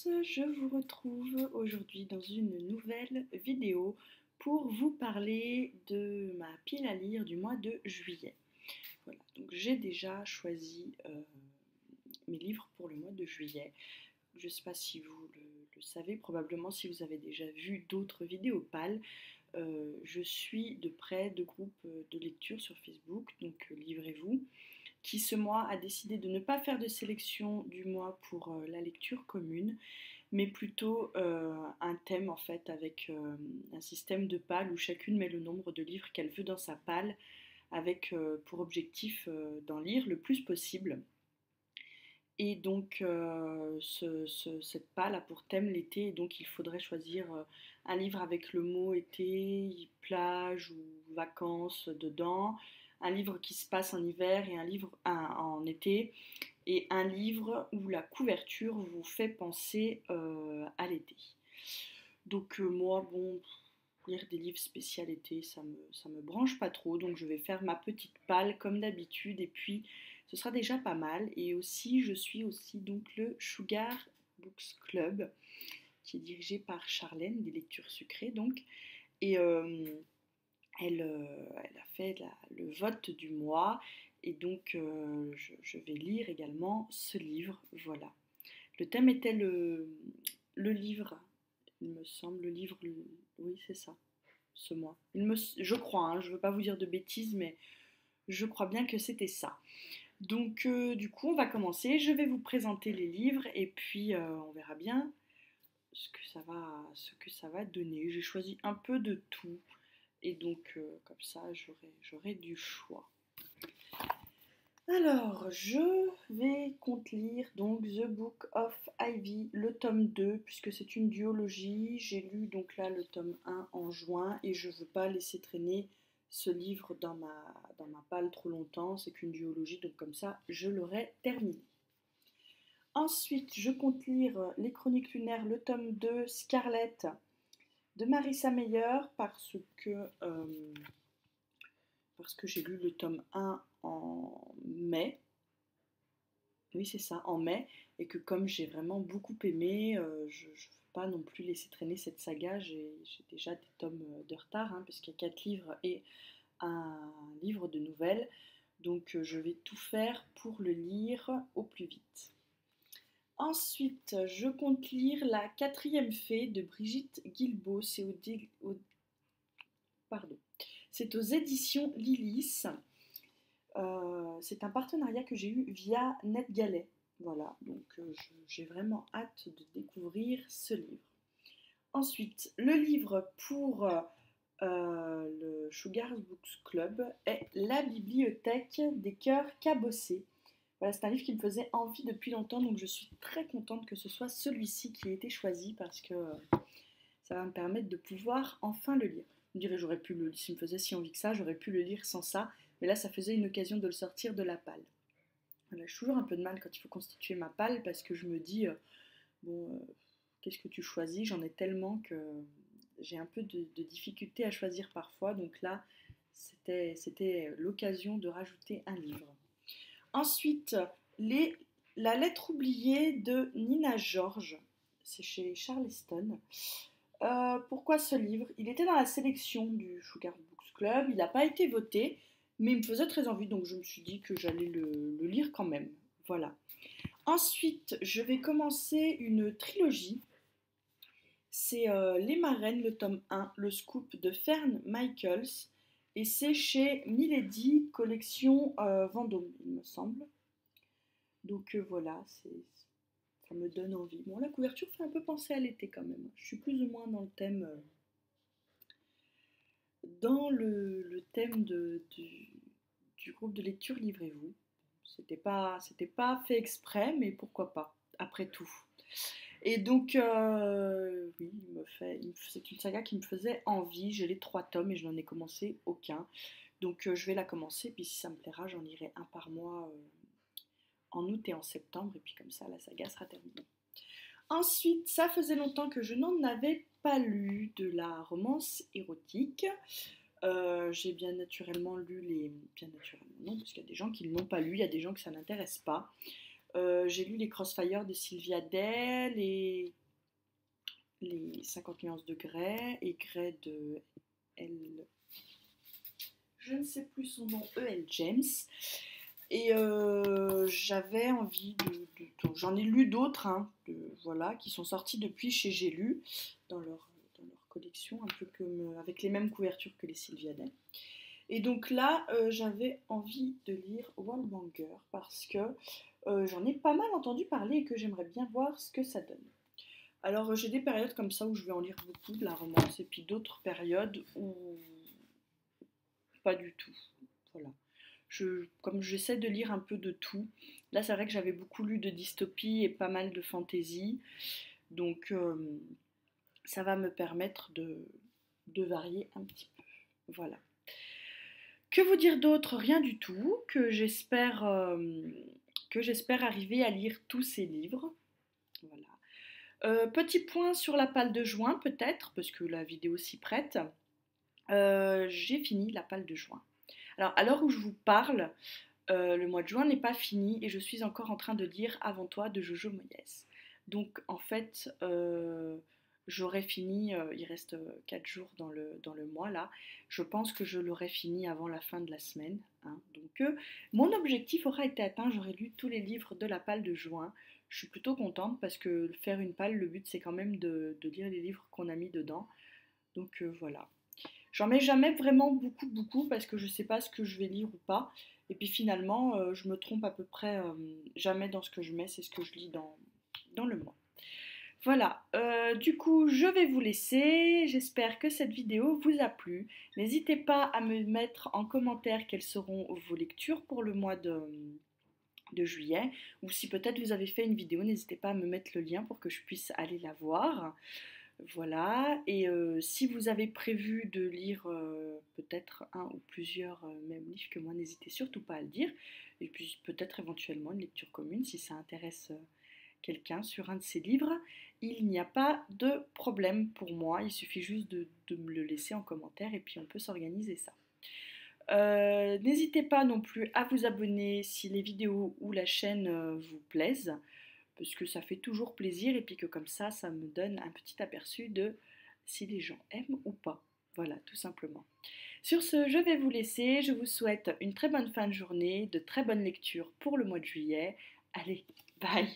je vous retrouve aujourd'hui dans une nouvelle vidéo pour vous parler de ma pile à lire du mois de juillet. Voilà, donc j'ai déjà choisi mes livres pour le mois de juillet. Je ne sais pas si vous le savez, probablement si vous avez déjà vu d'autres vidéos pâles. Je suis de près de groupes de lecture sur Facebook, donc livrez-vous, qui ce mois a décidé de ne pas faire de sélection du mois pour la lecture commune, mais plutôt un thème en fait avec un système de pales où chacune met le nombre de livres qu'elle veut dans sa pale, avec pour objectif d'en lire le plus possible. Et donc cette pale a pour thème l'été, et donc il faudrait choisir un livre avec le mot été, plage ou vacances dedans, un livre qui se passe en hiver et un livre en été, et un livre où la couverture vous fait penser à l'été. Donc moi, bon, lire des livres spécial été, ça me branche pas trop, donc je vais faire ma petite palle comme d'habitude, et puis ce sera déjà pas mal. Et aussi, je suis aussi donc le Sugar Books Club, qui est dirigé par Charlène, des lectures sucrées donc, et elle a fait le vote du mois, et donc je vais lire également ce livre, voilà. Le thème était le livre, il me semble, oui c'est ça, ce mois. Je crois, hein, je ne veux pas vous dire de bêtises, mais je crois bien que c'était ça. Donc du coup, on va commencer. Je vais vous présenter les livres et puis on verra bien ce que ça va donner. J'ai choisi un peu de tout et donc comme ça, j'aurai du choix. Alors, je vais lire donc The Book of Ivy, le tome 2, puisque c'est une duologie. J'ai lu donc là le tome 1 en juin et je ne veux pas laisser traîner ce livre dans ma palle trop longtemps. C'est qu'une duologie, donc comme ça, je l'aurai terminé. Ensuite, je compte lire Les Chroniques lunaires, le tome 2, Scarlett, de Marissa Meyer, parce que j'ai lu le tome 1 en mai. Oui, c'est ça, en mai, et que comme j'ai vraiment beaucoup aimé, je ne veux pas non plus laisser traîner cette saga. J'ai déjà des tomes de retard, hein, puisqu'il y a 4 livres et un livre de nouvelles. Donc je vais tout faire pour le lire au plus vite. Ensuite, je compte lire La quatrième fée de Brigitte Guilbeault. C'est aux éditions Lilis. C'est un partenariat que j'ai eu via NetGalley. Voilà, donc j'ai vraiment hâte de découvrir ce livre. Ensuite, le livre pour le Sugar Books Club est La bibliothèque des cœurs cabossés. Voilà, c'est un livre qui me faisait envie depuis longtemps, donc je suis très contente que ce soit celui-ci qui ait été choisi, parce que ça va me permettre de pouvoir enfin le lire. Je me dirais, j'aurais pu le lire, s'il me faisait si envie que ça, j'aurais pu le lire sans ça, mais là ça faisait une occasion de le sortir de la palle. Voilà, j'ai toujours un peu de mal quand il faut constituer ma palle, parce que je me dis, bon, qu'est-ce que tu choisis? J'en ai tellement que j'ai un peu de difficulté à choisir parfois, donc là c'était l'occasion de rajouter un livre. Ensuite, La lettre oubliée de Nina George, c'est chez Charleston. Pourquoi ce livre? Il était dans la sélection du Sugar Books Club, il n'a pas été voté, mais il me faisait très envie, donc je me suis dit que j'allais le lire quand même. Voilà. Ensuite, je vais commencer une trilogie. C'est Les Marraines, le tome 1, le scoop de Fern Michaels, et c'est chez Milady, collection Vendôme, il me semble. Donc voilà, ça me donne envie. Bon, la couverture fait un peu penser à l'été quand même. Je suis plus ou moins dans le thème, le thème du groupe de lecture Livrez-vous. C'était pas fait exprès, mais pourquoi pas, après tout. Et donc, oui, c'est une saga qui me faisait envie. J'ai les 3 tomes et je n'en ai commencé aucun. Donc, je vais la commencer, puis si ça me plaira, j'en lirai un par mois en août et en septembre, et puis comme ça, la saga sera terminée. Ensuite, ça faisait longtemps que je n'en avais pas lu de la romance érotique. J'ai bien naturellement lu Bien naturellement, non, parce qu'il y a des gens qui ne l'ont pas lu, il y a des gens que ça n'intéresse pas. J'ai lu les Crossfire de Sylvia Day, les 50 nuances de Grey et Grey de elle, je ne sais plus son nom, E.L. James. Et j'avais envie j'en ai lu d'autres, hein, voilà, qui sont sortis depuis chez J'ai lu, dans leur collection, un peu comme avec les mêmes couvertures que les Sylvia Day. Et donc là, j'avais envie de lire Wallbanger parce que j'en ai pas mal entendu parler et que j'aimerais bien voir ce que ça donne. Alors j'ai des périodes comme ça où je vais en lire beaucoup de la romance et puis d'autres périodes où pas du tout. Voilà. Comme j'essaie de lire un peu de tout, là c'est vrai que j'avais beaucoup lu de dystopie et pas mal de fantaisie, donc ça va me permettre de varier un petit peu. Voilà. Que vous dire d'autre? Rien du tout, que j'espère arriver à lire tous ces livres. Voilà. Petit point sur la palle de juin peut-être, parce que la vidéo s'y prête. J'ai fini la palle de juin. Alors à l'heure où je vous parle, le mois de juin n'est pas fini et je suis encore en train de lire Avant toi de Jojo Moyes. Donc en fait, j'aurai fini, il reste 4 jours dans le mois là, je pense que je l'aurai fini avant la fin de la semaine, hein. Donc mon objectif aura été atteint, j'aurai lu tous les livres de la palle de juin. Je suis plutôt contente parce que faire une palle, le but c'est quand même de lire les livres qu'on a mis dedans. Donc voilà. J'en mets jamais vraiment beaucoup parce que je sais pas ce que je vais lire ou pas. Et puis finalement, je me trompe à peu près jamais dans ce que je mets, c'est ce que je lis dans le mois. Voilà, du coup, je vais vous laisser. J'espère que cette vidéo vous a plu. N'hésitez pas à me mettre en commentaire quelles seront vos lectures pour le mois de juillet. Ou si peut-être vous avez fait une vidéo, n'hésitez pas à me mettre le lien pour que je puisse aller la voir. Voilà, et si vous avez prévu de lire peut-être un ou plusieurs mêmes livres que moi, n'hésitez surtout pas à le dire. Et puis peut-être éventuellement une lecture commune si ça intéresse quelqu'un sur un de ces livres. Il n'y a pas de problème pour moi, il suffit juste de me le laisser en commentaire et puis on peut s'organiser ça. N'hésitez pas non plus à vous abonner si les vidéos ou la chaîne vous plaisent, parce que ça fait toujours plaisir et puis que comme ça me donne un petit aperçu de si les gens aiment ou pas. Voilà, tout simplement. Sur ce, je vais vous laisser. Je vous souhaite une très bonne fin de journée, de très bonnes lectures pour le mois de juillet. Allez, bye!